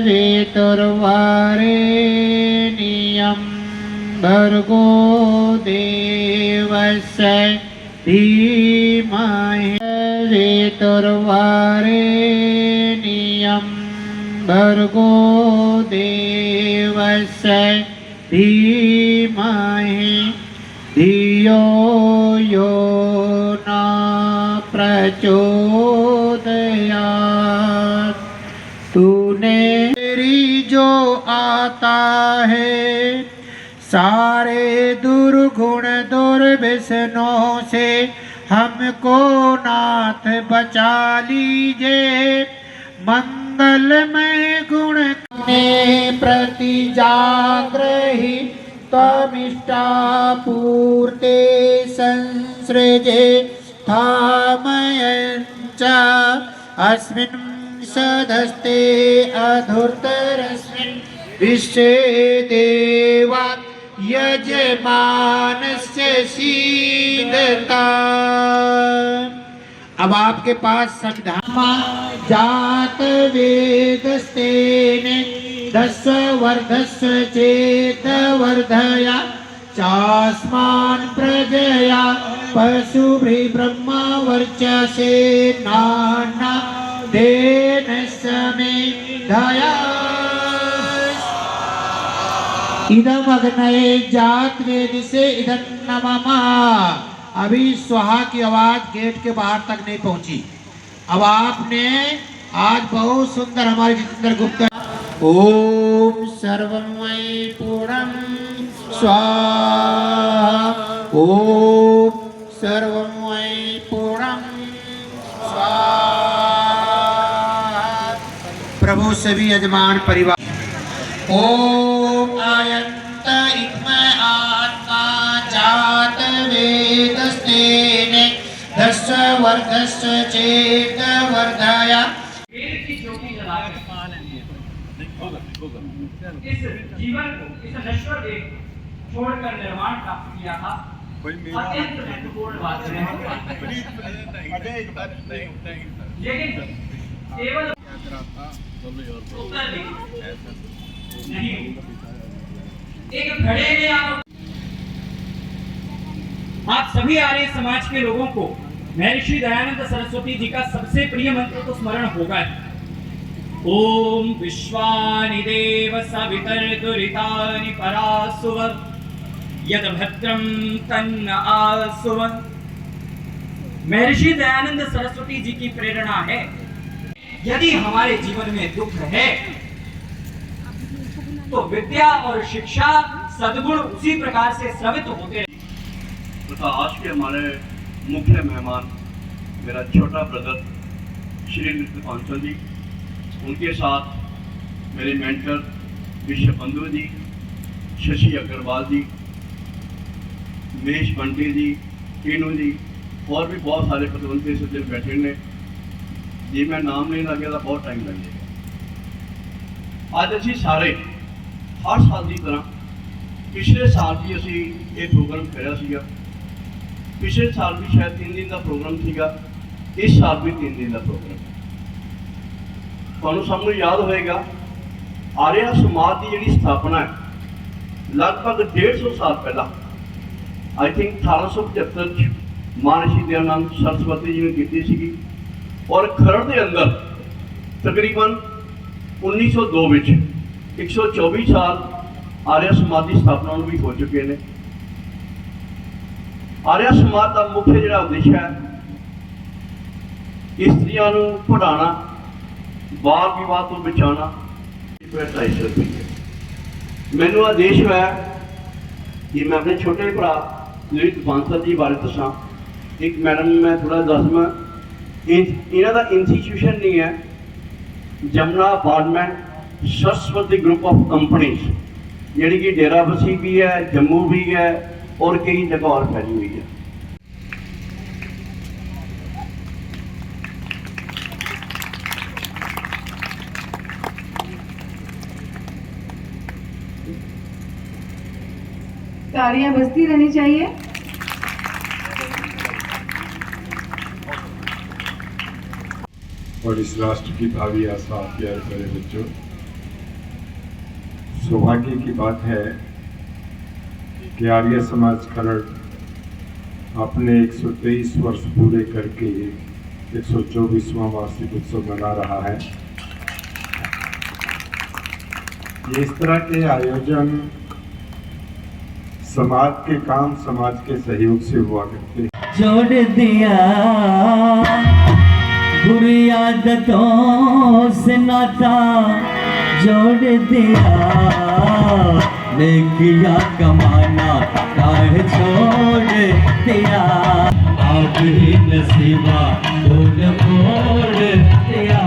वेतुर्वरेण्यं भर्गो देवस्य धीमहि वेतुर्वरेण्यं भर्गो देवस्य धीमहि धियो यो न प्रचोदयात्। तूने तेरी जो आता है सारे दुर्गुण दुर्व्यसनों से हमको नाथ बचा लीजे। मंगलमय गुण ने प्रति जाग्रही त्वमिष्टापूर्ते संसृजे थामयञ्च अस्मिन् सदस्ते अधुर्तरस्मिन् विश्वे देवा यजमानस्य सीदता। अब आपके पास संविधान जात वेदस्तेन दस्व वर्धस्व चेत वर्धया चास्मान् प्रजया पशुभिः ब्रह्म वर्चसे नाना देन समे दया। इदम अग्नये जात वेदिसे इदं नमः। अभी स्वाहा की आवाज गेट के बाहर तक नहीं पहुंची। अब आपने आज बहुत सुंदर हमारे जितेंद्र गुप्ता ओम सर्वमय पूर्णं स्वाहा ओम सर्वमय पूर्णं स्वाहा। प्रभु सभी यजमान परिवार ओम आयंत इक्म आत्मा जात वेदस्तेन दस्व वर्धस्व चेत वर्धया। इस जीवन को इस नश्वर देह छोड़कर निर्वाण प्राप्त किया था। अत्यंत महत्वपूर्ण बात है। लेकिन केवल उत्तर नहीं, एक घड़े में आप सभी आर्य समाज के लोगों को महर्षि दयानंद सरस्वती जी का सबसे प्रिय मंत्र तो स्मरण होगा। ओम विश्वानि देव सवितर्दुरितानि परासुव यद भद्रं तन्न आसुव। महर्षि दयानंद सरस्वती जी की प्रेरणा है, यदि हमारे जीवन में दुख है तो विद्या और शिक्षा सद्गुण उसी प्रकार से स्रवित होते हैं। तथा आज के हमारे मुख्य मेहमान मेरा छोटा ब्रदर श्री नृत्य पांचल जी, उनके साथ मेरे मेंटर विश्व बंधु जी, शशि अग्रवाल जी, महेश बंटी जी, टीनू जी और भी बहुत सारे प्रतिबंधी सज्जन बैठे ने जी। मैं नाम नहीं लगे तो बहुत टाइम लग जाएगा। आज असी सारे हर साल की तरह पिछले साल भी असी ये प्रोग्राम करा सीगा। पिछले साल भी शायद 3 दिन का प्रोग्राम सीगा, इस साल भी 3 दिन का प्रोग्राम। तुहानूं सानूं याद होएगा आर्या समाज की जिहड़ी स्थापना है लगभग 150 साल पहला आई थिंक 1875 महर्षि दयानंद सरस्वती जी ने की सी और खरड़ के अंदर तकरीबन 1902 में 124 साल आर्या समाज की स्थापना भी हो चुके हैं। आर्या समाज का मुख्य जिहड़ा उद्देश्य है स्त्रियां नूं पढ़ाना, बाल विवाह तो बचाना। 250 रुपये मैनू आदेश होया कि मैं अपने छोटे भरा ललित बांसल जी बारे दसा। एक मैडम मैं थोड़ा दसवा, इन्हों का इंस्टीट्यूशन नहीं है Jamuna apartment Saraswati group of companies, जी कि डेराबसी भी है, जम्मू भी है और कई जगह और फैली हुई है। तालियां बजती रहनी चाहिए। और इस राष्ट्र की भावी आशा प्यारे प्यारे बच्चों, सौभाग्य की बात है कि आर्य समाज खरड़ अपने 123 वर्ष पूरे करके 124वां वार्षिक उत्सव मना रहा है। ये इस तरह के आयोजन समाज के काम समाज के सहयोग से हुआ करते हैं। जोड़ दिया बुरी आदतों से नाता, जोड़ दिया नेकिया कमाना राह छोड़ दिया, आप ही नसीबा तोड़ मोड़ दिया,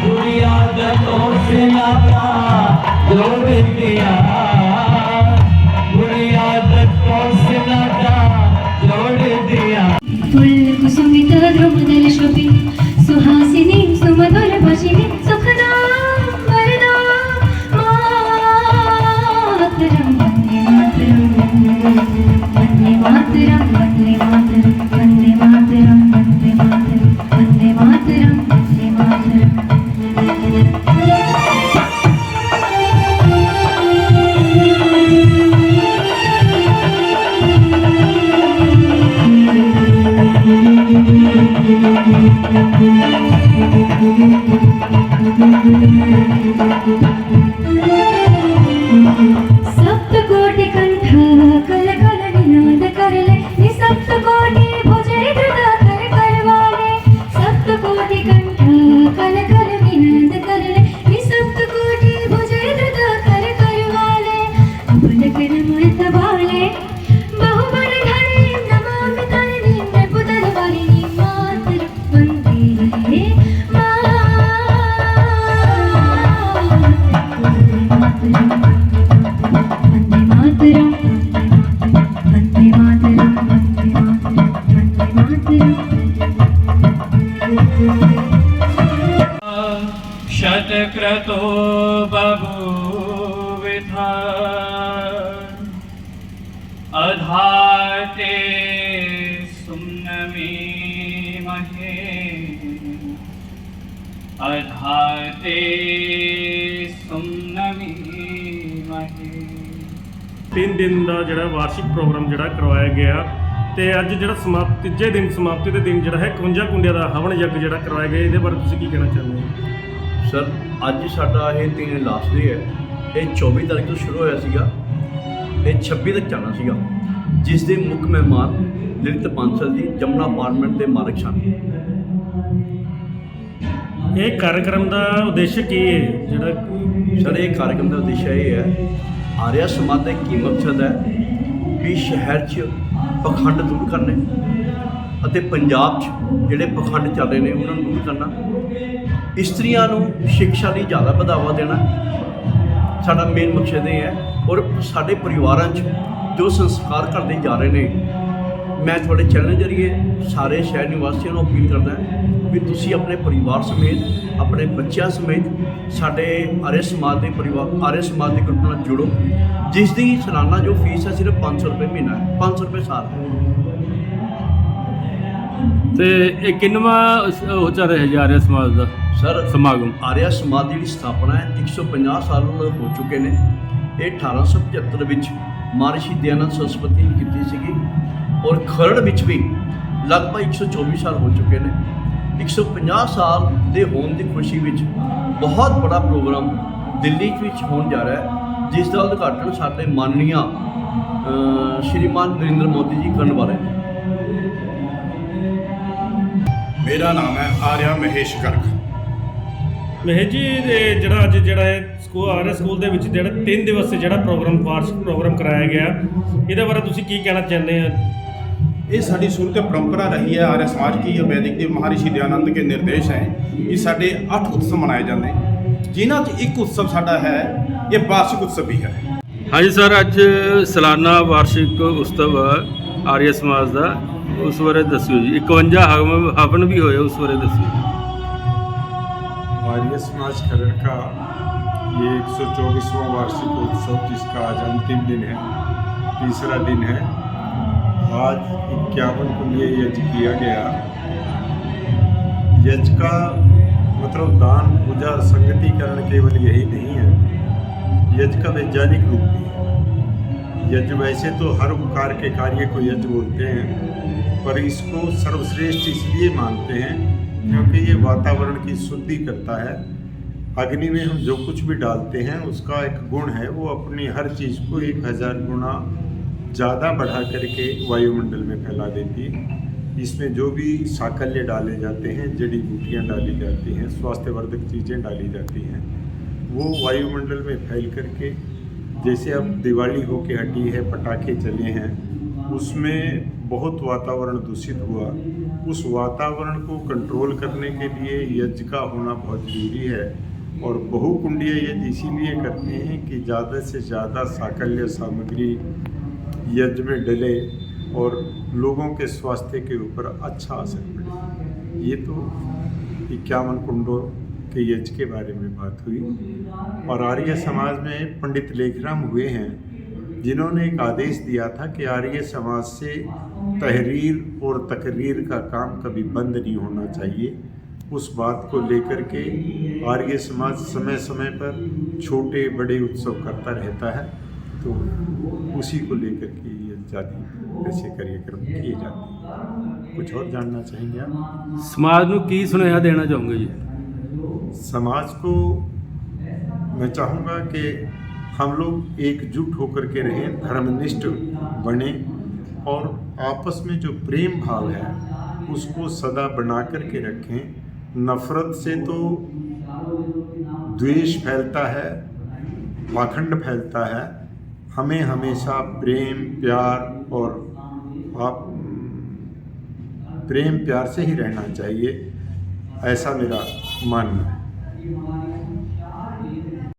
बुरी आदतों से नाता जोड़ दिया, बुरी आदतों से नाता जोड़ दिया। कुसुमित द्रुमदल शोभि सुहासिनी सुमधुर भजिनी सुखदा वरदा मातरम वन्दे मातरम वन्दे मातरम वन्दे मातरम वन्दे मातरम वन्दे मातरम वन्दे मातरम वन्दे सप्तकोटि कंठ कल कल निनाद करले निसप्तकोटि भुजै धृत कर करवाले, सप्तकोटि कंठ कल कल निनाद करले निसप्तकोटि भुजै धृत कर करवाले, अबल कर मुरत बाले बहुबल धरे नमामि तरिणी नृपुतल वारिणी मातरम वन्दे शतक्रतो बभूविथा अधाते सुम्नमीमहे, अधाते सुम्नमीमहे। 3 दिन ਦਾ ਜਿਹੜਾ ਵਾਰਸ਼ਿਕ ਪ੍ਰੋਗਰਾਮ ਜਿਹੜਾ ਕਰਵਾਇਆ ਗਿਆ ਤੇ ਅੱਜ ਜਿਹੜਾ ਤੀਜੇ ਦਿਨ ਸਮਾਪਤੀ ਦੇ ਦਿਨ ਜਿਹੜਾ ਹੈ 51 ਕੁੰਡਿਆਂ ਦਾ ਹਵਨ ਯੱਗ ਜਿਹੜਾ ਕਰਵਾਇਆ ਗਿਆ, ਇਹਦੇ ਬਾਰੇ ਤੁਸੀਂ ਕੀ ਕਹਿਣਾ ਚਾਹੁੰਦੇ ਹੋ? ਸਰ ਅੱਜ ਸਾਡਾ ਇਹ 3 ਲਾਸਟ ਡੇ ਹੈ। ਇਹ 24 ਤਾਰੀਖ ਤੋਂ ਸ਼ੁਰੂ ਹੋਇਆ ਸੀਗਾ, ਇਹ 26 ਤੱਕ ਚੱਲਣਾ ਸੀਗਾ, ਜਿਸ ਦੇ ਮੁੱਖ ਮਹਿਮਾਨ ਲਲਿਤ ਬਾਂਸਲ ਜੀ ਜਮਨਾ ਅਪਾਰਟਮੈਂਟ ਦੇ ਮਾਲਕ ਸਨ। ਇਹ ਕਾਰਜਕ੍ਰਮ ਦਾ ਉਦੇਸ਼ ਕੀ ਹੈ? ਜਿਹੜਾ ਸਰ ਇਹ ਕਾਰਜਕ੍ਰਮ ਦਾ ਉਦੇਸ਼ ਇਹ ਹੈ, ਆਰਿਆ ਸਮਾਜ ਦਾ ਕੀ ਮਕਸਦ ਹੈ ਵੀ ਸ਼ਹਿਰ 'ਚ ਪਖੰਡ ਦੂਰ ਕਰਨੇ ਅਤੇ ਪੰਜਾਬ 'ਚ ਜਿਹੜੇ ਪਖੰਡ ਚੱਲ ਰਹੇ ਨੇ ਉਹਨਾਂ ਨੂੰ ਦੂਰ ਕਰਨਾ, ਇਸਤਰੀਆਂ ਨੂੰ ਸਿੱਖਿਆ ਲਈ ਜ਼ਿਆਦਾ ਵਧਾਵਾ ਦੇਣਾ ਸਾਡਾ ਮੇਨ ਮਕਸਦ ਇਹ ਹੈ। ਔਰ ਸਾਡੇ ਪਰਿਵਾਰਾਂ 'ਚ ਜੋ ਸੰਸਕਾਰ ਕਰਦੇ ਜਾ ਰਹੇ ਨੇ, ਮੈਂ ਤੁਹਾਡੇ ਚੈਨਲ ਜਰੀਏ ਸਾਰੇ ਸ਼ਹਿਰ ਨਿਵਾਸੀਆਂ ਨੂੰ ਅਪੀਲ ਕਰਦਾ ਵੀ ਤੁਸੀਂ ਆਪਣੇ ਪਰਿਵਾਰ ਸਮੇਤ ਆਪਣੇ ਬੱਚਿਆਂ ਸਮੇਤ ਸਾਡੇ ਆਰਿਆ ਸਮਾਜ ਦੇ ਗਰੁੱਪ ਨਾਲ ਜੁੜੋ, ਜਿਸ ਦੀ ਸਾਲਾਨਾ ਜੋ ਫੀਸ ਹੈ ਸਿਰਫ 500 ਰੁਪਏ ਮਹੀਨਾ ਹੈ, 500 ਰੁਪਏ ਸਾਲ ਹੈ। ਤੇ ਇਹ ਕਿੰਨਵਾਂ ਹੋ ਚੱਲ ਰਿਹਾ ਜੀ ਆਰਿਆ ਸਮਾਜ ਦਾ ਸਰ ਸਮਾਗਮ? ਆਰਿਆ ਸਮਾਜ ਦੀ ਜਿਹੜੀ ਸਥਾਪਨਾ ਹੈ 150 ਸਾਲ ਹੋ ਚੁੱਕੇ ਨੇ। ਇਹ 1875 ਵਿੱਚ ਮਹਰਸ਼ੀ ਦਇਆਨੰਦ ਸਰਸਵਤੀ ਨੇ ਕੀਤੀ ਸੀਗੀ, ਔਰ ਖਰੜ ਵਿੱਚ ਵੀ ਲਗਭਗ 124 ਸਾਲ ਹੋ ਚੁੱਕੇ ਨੇ। 150 ਸਾਲ ਦੇ ਹੋਣ ਦੀ ਖੁਸ਼ੀ ਵਿੱਚ ਬਹੁਤ ਬੜਾ ਪ੍ਰੋਗਰਾਮ ਦਿੱਲੀ ਵਿੱਚ ਹੋਣ ਜਾ ਰਿਹਾ ਹੈ, ਜਿਸ ਦਾ ਉਦਘਾਟਨ ਸਾਡੇ ਮਾਨਨੀय ਸ਼੍ਰੀਮਾਨ ਨਰਿੰਦਰ ਮੋਦੀ ਜੀ ਕਰਨ ਵਾਲੇ ਨੇ। ਮੇਰਾ ਨਾਮ ਹੈ ਆਰਿਆ ਮਹੇਸ਼ ਗਰਗ। ਮਹੇਸ਼ ਜੀ ਜਿਹੜਾ ਅੱਜ ਜਿਹੜਾ ਹੈ ਆਰਿਆ ਸਕੂਲ ਦੇ ਵਿੱਚ ਜਿਹੜਾ 3 ਦਿਵਸ ਜਿਹੜਾ ਵਾਰਸ਼ਿਕ ਪ੍ਰੋਗਰਾਮ ਕਰਾਇਆ ਗਿਆ, ਇਹਦੇ ਬਾਰੇ ਤੁਸੀਂ ਕੀ ਕਹਿਣਾ ਚਾਹੁੰਦੇ ਹੋ? ये साड़ी शुरू से परंपरा रही है। आर्य समाज की वैदिक देव महर्षि दयानंद के निर्देश हैं कि साढ़े 8 उत्सव मनाए जाते हैं, जिन्हों एक उत्सव साड़ा है ये वार्षिक उत्सव भी है। हाँ जी सर, अज सालाना वार्षिक उत्सव आर्य समाज का, उस बारे दस्यो जी। 51 हवन भी होए, उस बारे दस्यो। आर्य समाज खरड़ का ये 124वां वार्षिक उत्सव, जिसका आज अंतिम दिन है, तीसरा दिन है। आज 51 कुंडीय यज्ञ किया गया। यज्ञ का मतलब दान, पूजा, संगति समाजीकरण केवल यही नहीं है, यज्ञ का वैज्ञानिक रूप भी है। यज्ञ वैसे तो हर उपकार के कार्य को यज्ञ बोलते हैं, पर इसको सर्वश्रेष्ठ इसलिए मानते हैं क्योंकि ये वातावरण की शुद्धि करता है। अग्नि में हम जो कुछ भी डालते हैं उसका एक गुण है, वो अपनी हर चीज़ को 1000 गुना ज़्यादा बढ़ा करके वायुमंडल में फैला देती है। इसमें जो भी साकल्य डाले जाते हैं, जड़ी बूटियाँ डाली जाती हैं, स्वास्थ्यवर्धक चीज़ें डाली जाती हैं, वो वायुमंडल में फैल करके, जैसे अब दिवाली होके हटी है, पटाखे चले हैं, उसमें बहुत वातावरण दूषित हुआ। उस वातावरण को कंट्रोल करने के लिए यज्ञ का होना बहुत ज़रूरी है। और बहुकुंडीय यज्ञ इसीलिए करते हैं कि ज़्यादा से ज़्यादा साकल्य सामग्री यज्ञ में डले और लोगों के स्वास्थ्य के ऊपर अच्छा असर पड़े। ये तो 51 कुंडों के यज्ञ के बारे में बात हुई। और आर्य समाज में पंडित लेखराम हुए हैं जिन्होंने एक आदेश दिया था कि आर्य समाज से तहरीर और तकरीर का काम कभी बंद नहीं होना चाहिए। उस बात को लेकर के आर्य समाज समय समय पर छोटे बड़े उत्सव करता रहता है, तो उसी को लेकर के ये जाति ऐसे कार्यक्रम किए जाते हैं। कुछ और जानना चाहेंगे आप? समाज ਨੂੰ ਕੀ ਸੁਨੇਹਾ ਦੇਣਾ ਚਾਹੋਗੇ ਜੀ? समाज को मैं चाहूँगा कि हम लोग एकजुट होकर के रहें, धर्मनिष्ठ बने और आपस में जो प्रेम भाव है उसको सदा बना कर के रखें। नफ़रत से तो द्वेष फैलता है, पाखंड फैलता है। हमें हमेशा प्रेम प्यार से ही रहना चाहिए, ऐसा मेरा मानना है।